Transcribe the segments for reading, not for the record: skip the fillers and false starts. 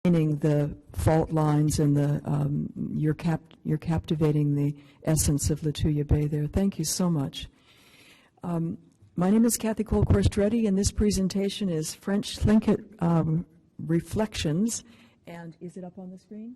explaining the fault lines and you're captivating the essence of Lituya Bay there. Thank you so much. My name is Kathy Colquist-Reddy, and this presentation is French Tlingit Reflections. And is it up on the screen?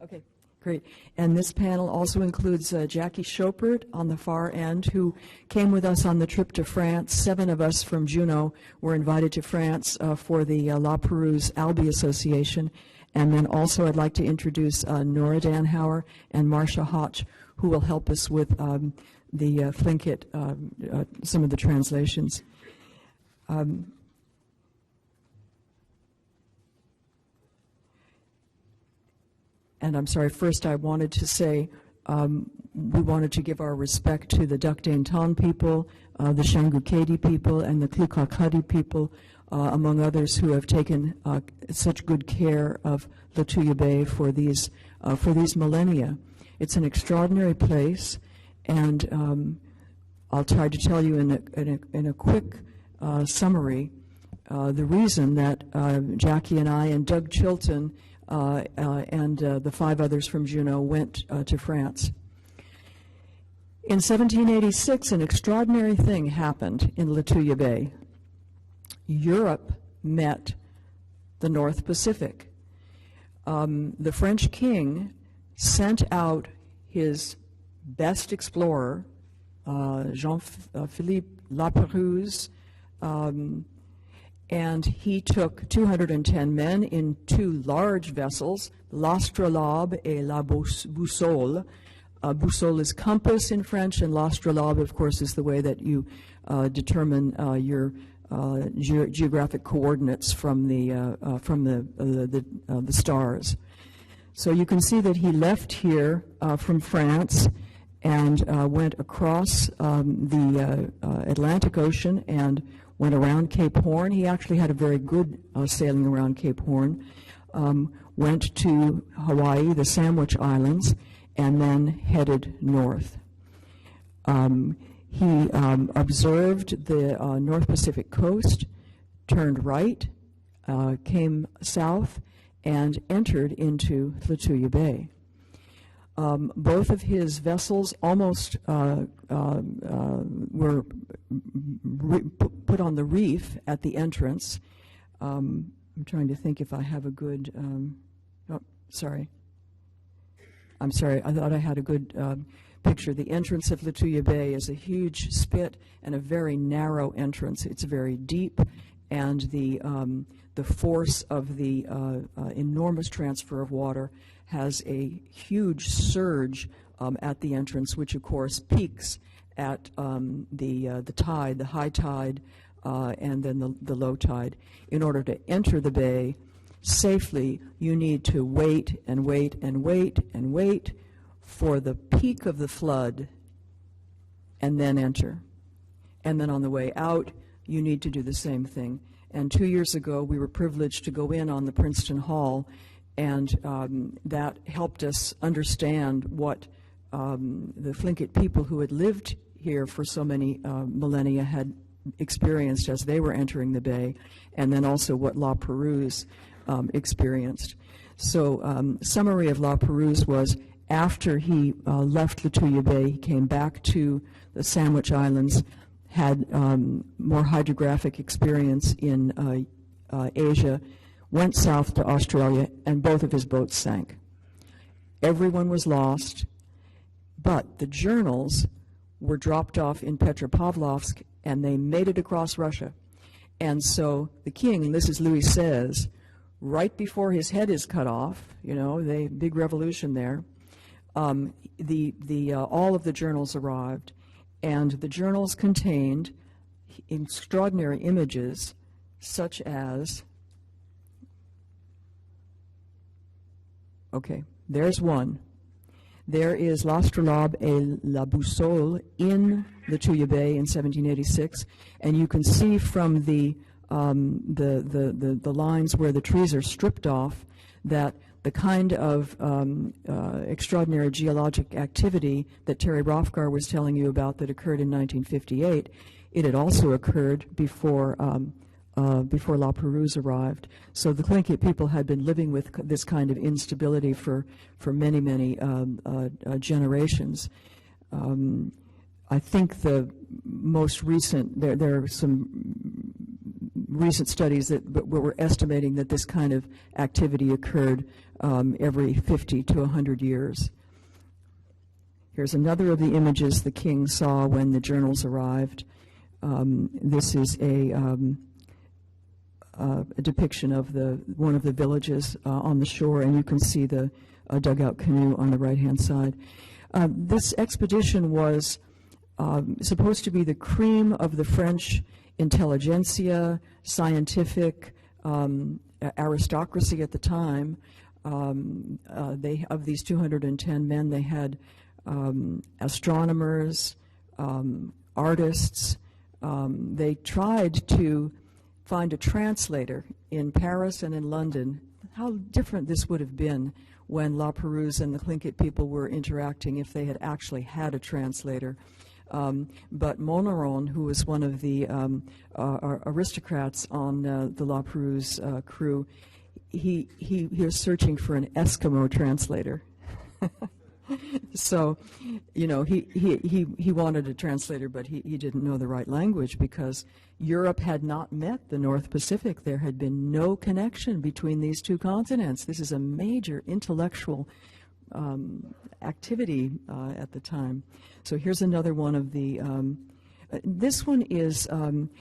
Okay, great. And this panel also includes Jackie Schoppert on the far end, who came with us on the trip to France. 7 of us from Juneau were invited to France for the LaPerouse Albi Association. And then also I'd like to introduce Nora Dauenhauer and Marsha Hotch, who will help us with the Tlingit, some of the translations. And I'm sorry, first I wanted to say we wanted to give our respect to the Dukdane Ton people, the Shangukedi people, and the Klukakadi people, among others who have taken such good care of Lituya Bay for these millennia. It's an extraordinary place, and I'll try to tell you in a quick summary the reason that Jackie and I and Doug Chilton and the 5 others from Juneau went to France. In 1786, an extraordinary thing happened in Lituya Bay. Europe met the North Pacific. The French king sent out his best explorer, Jean-Philippe LaPerouse, and he took 210 men in 2 large vessels, l'Astrolabe et la Boussole. Boussole is compass in French, and l'Astrolabe, of course, is the way that you determine your geographic coordinates from the stars. So you can see that he left here from France and went across the Atlantic Ocean and went around Cape Horn. He actually had a very good sailing around Cape Horn, went to Hawaii, the Sandwich Islands, and then headed north. He observed the North Pacific coast, turned right, came south, and entered into Lituya Bay. Both of his vessels almost were put on the reef at the entrance. I'm trying to think if I have a good, oh, sorry. I'm sorry, I thought I had a good picture. The entrance of Lituya Bay is a huge spit and a very narrow entrance. It's very deep, and the force of the enormous transfer of water has a huge surge at the entrance, which of course peaks at the tide, the high tide, and then the low tide. In order to enter the bay safely, you need to wait and wait and wait and wait for the peak of the flood and then enter. And then on the way out, you need to do the same thing. And 2 years ago, we were privileged to go in on the Princeton Hall, and that helped us understand what the Tlingit people who had lived here for so many millennia had experienced as they were entering the bay, and then also what LaPerouse experienced. So summary of LaPerouse was, after he left Lituya Bay, he came back to the Sandwich Islands, had more hydrographic experience in Asia, went south to Australia, and both of his boats sank. Everyone was lost, but the journals were dropped off in Petropavlovsk, and they made it across Russia. And so the king, and this is Louis XVI, right before his head is cut off, you know, the big revolution there, all of the journals arrived, and the journals contained extraordinary images such as, okay, there's one. There is l'Astrolabe et la Boussole in Lituya Bay in 1786, and you can see from the lines where the trees are stripped off that the kind of extraordinary geologic activity that Terry Rothgar was telling you about that occurred in 1958, it had also occurred before before LaPerouse arrived. So the Tlingit people had been living with this kind of instability for many, many generations. I think the most recent, there are some recent studies that were estimating that this kind of activity occurred every 50 to 100 years. Here's another of the images the king saw when the journals arrived. This is a depiction of one of the villages on the shore, and you can see the dugout canoe on the right-hand side. This expedition was supposed to be the cream of the French intelligentsia, scientific aristocracy at the time. Of these 210 men, they had astronomers, artists. They tried to find a translator in Paris and in London. How different this would have been when LaPerouse and the Tlingit people were interacting if they had actually had a translator. But Moneron, who was one of the aristocrats on the LaPerouse crew, he was searching for an Eskimo translator. So, you know, he wanted a translator, but he didn't know the right language because Europe had not met the North Pacific. There had been no connection between these two continents. This is a major intellectual activity at the time. So here's another one of the, this one is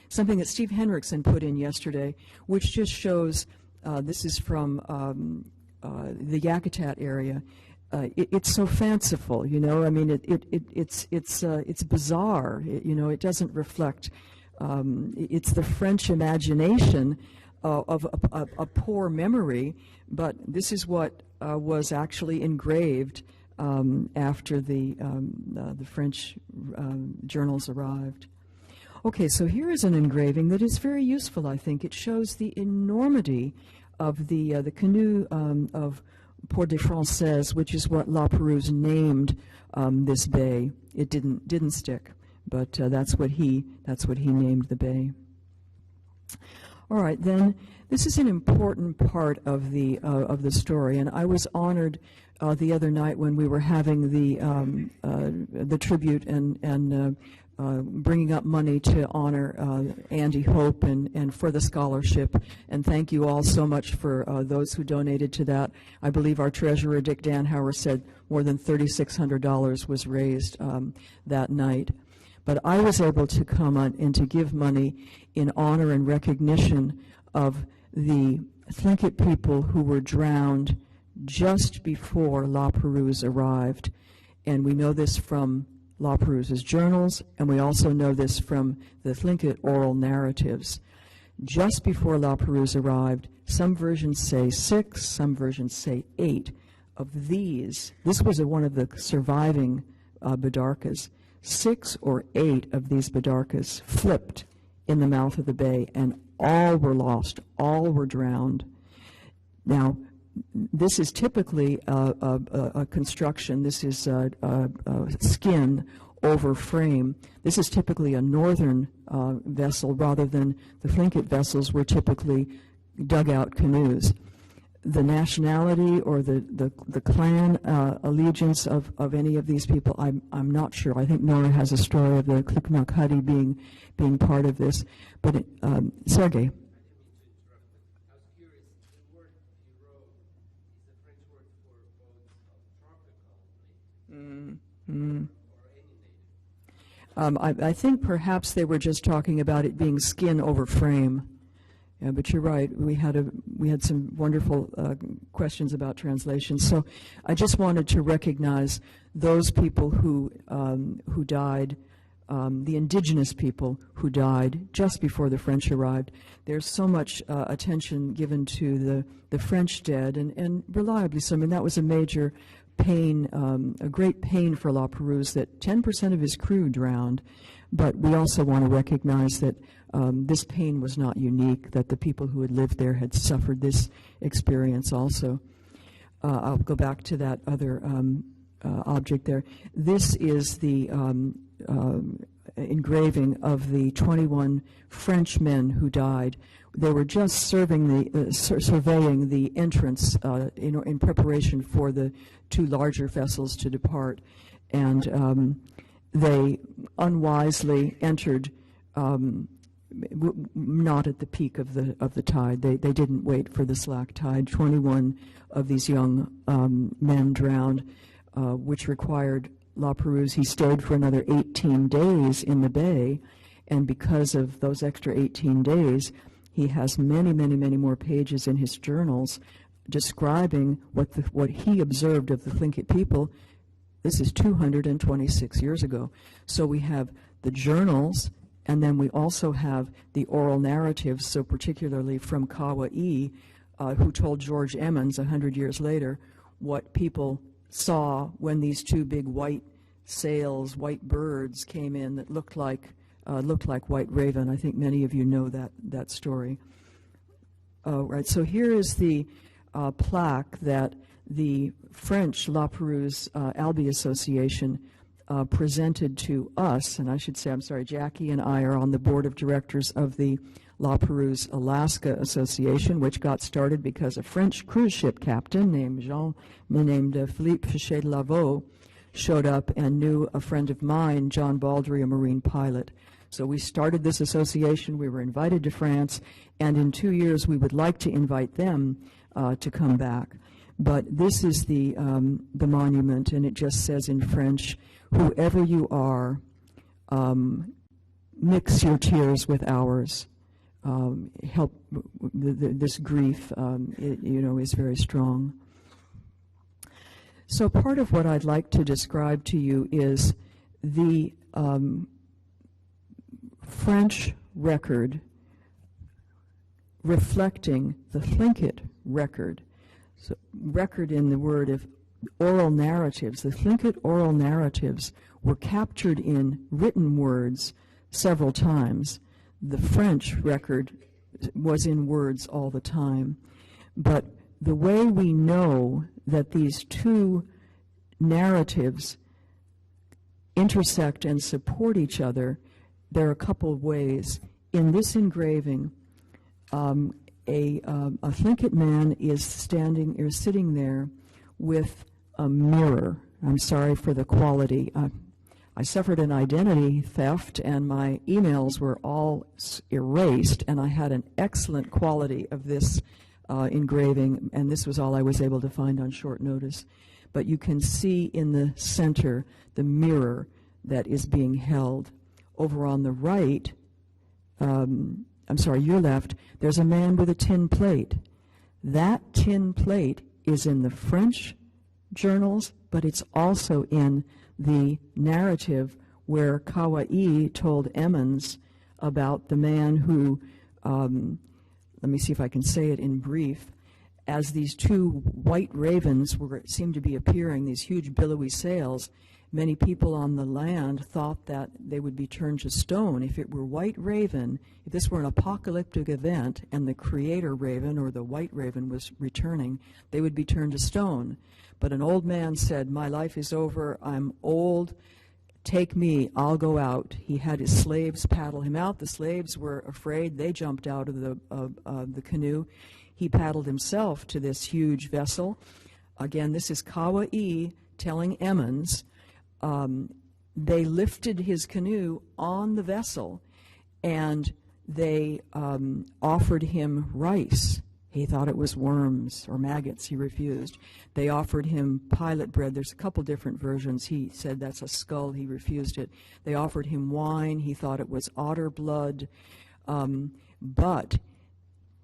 something that Steve Henriksen put in yesterday, which just shows, this is from the Yakutat area. It's so fanciful, you know. I mean, it's bizarre. You know, it doesn't reflect. It's the French imagination of a poor memory, but this is what was actually engraved after the French journals arrived. Okay, so here is an engraving that is very useful. I think it shows the enormity of the canoe of Port des Françaises, which is what LaPerouse named this bay. It didn't stick, but that's what he named the bay. All right, then this is an important part of the story, and I was honored the other night when we were having the tribute and bringing up money to honor Andy Hope and for the scholarship. And thank you all so much for those who donated to that. I believe our treasurer, Dick Dauenhauer, said more than $3,600 was raised that night. But I was able to come on and to give money in honor and recognition of the Tlingit people who were drowned just before LaPerouse arrived. And we know this from LaPerouse's journals, and we also know this from the Tlingit oral narratives. Just before LaPerouse arrived, some versions say 6, some versions say 8 of these. This was one of the surviving bidarkas. 6 or 8 of these bidarkas flipped in the mouth of the bay, and all were lost, all were drowned. Now, this is typically a construction. This is skin over frame. This is typically a northern vessel rather than the Tlingit vessels were typically dugout canoes. The nationality or the clan allegiance of any of these people, I'm not sure. I think Nora has a story of the Klikmakadi being part of this. But Sergei. I think perhaps they were just talking about it being skin over frame. Yeah, but you're right. We had some wonderful questions about translation. So I just wanted to recognize those people who died, the indigenous people who died just before the French arrived. There's so much attention given to the French dead, and reliably so. I mean, that was a major pain, a great pain for LaPerouse that 10% of his crew drowned. But we also want to recognize that this pain was not unique, that the people who had lived there had suffered this experience also. I'll go back to that other object there. This is the engraving of the 21 French men who died. They were just surveying the entrance in preparation for the two larger vessels to depart, and they unwisely entered not at the peak of the tide. They didn't wait for the slack tide. 21 of these young men drowned, which required LaPerouse. He stayed for another 18 days in the bay, and because of those extra 18 days, he has many, many, many more pages in his journals describing what he observed of the Tlingit people. This is 226 years ago. So we have the journals, and then we also have the oral narratives, so particularly from Kauai, who told George Emmons 100 years later what people saw when these two big white sails, white birds, came in that looked like white raven. I think many of you know that story. Right. So here is the plaque that the French LaPerouse Albee Association presented to us, and I should say, I'm sorry, Jackie and I are on the board of directors of the LaPerouse Alaska Association, which got started because a French cruise ship captain named Philippe Fichet de Lavaux showed up and knew a friend of mine, John Baldry, a Marine pilot. So we started this association. We were invited to France, and in 2 years we would like to invite them to come back. But this is the monument, and it just says in French, "Whoever you are, mix your tears with ours. Help this grief, is very strong." So part of what I'd like to describe to you is the French record reflecting the Tlingit record. So record in the word of oral narratives. The Tlingit oral narratives were captured in written words several times. The French record was in words all the time. But the way we know that these two narratives intersect and support each other, there are a couple of ways. In this engraving, a Tlingit man is sitting there with a mirror. I'm sorry for the quality. I suffered an identity theft, and my emails were all erased, and I had an excellent quality of this engraving, and this was all I was able to find on short notice. But you can see in the center the mirror that is being held. Over on the right, your left, there's a man with a tin plate. That tin plate is in the French journals, but it's also in the narrative where Kauai told Emmons about the man who, let me see if I can say it in brief, as these two white ravens seemed to be appearing, these huge billowy sails, many people on the land thought that they would be turned to stone. If it were white raven, if this were an apocalyptic event and the creator raven or the white raven was returning, they would be turned to stone. But an old man said, "My life is over, I'm old, take me, I'll go out." He had his slaves paddle him out. The slaves were afraid. They jumped out of the canoe. He paddled himself to this huge vessel. Again, this is Kauai telling Emmons. They lifted his canoe on the vessel, and they offered him rice. He thought it was worms or maggots. He refused. They offered him pilot bread. There's a couple different versions. He said that's a skull. He refused it. They offered him wine. He thought it was otter blood. But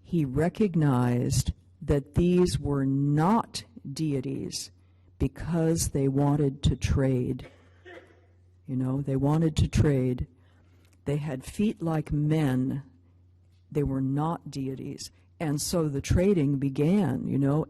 he recognized that these were not deities because they wanted to trade. They wanted to trade. They had feet like men. They were not deities. And so the trading began, and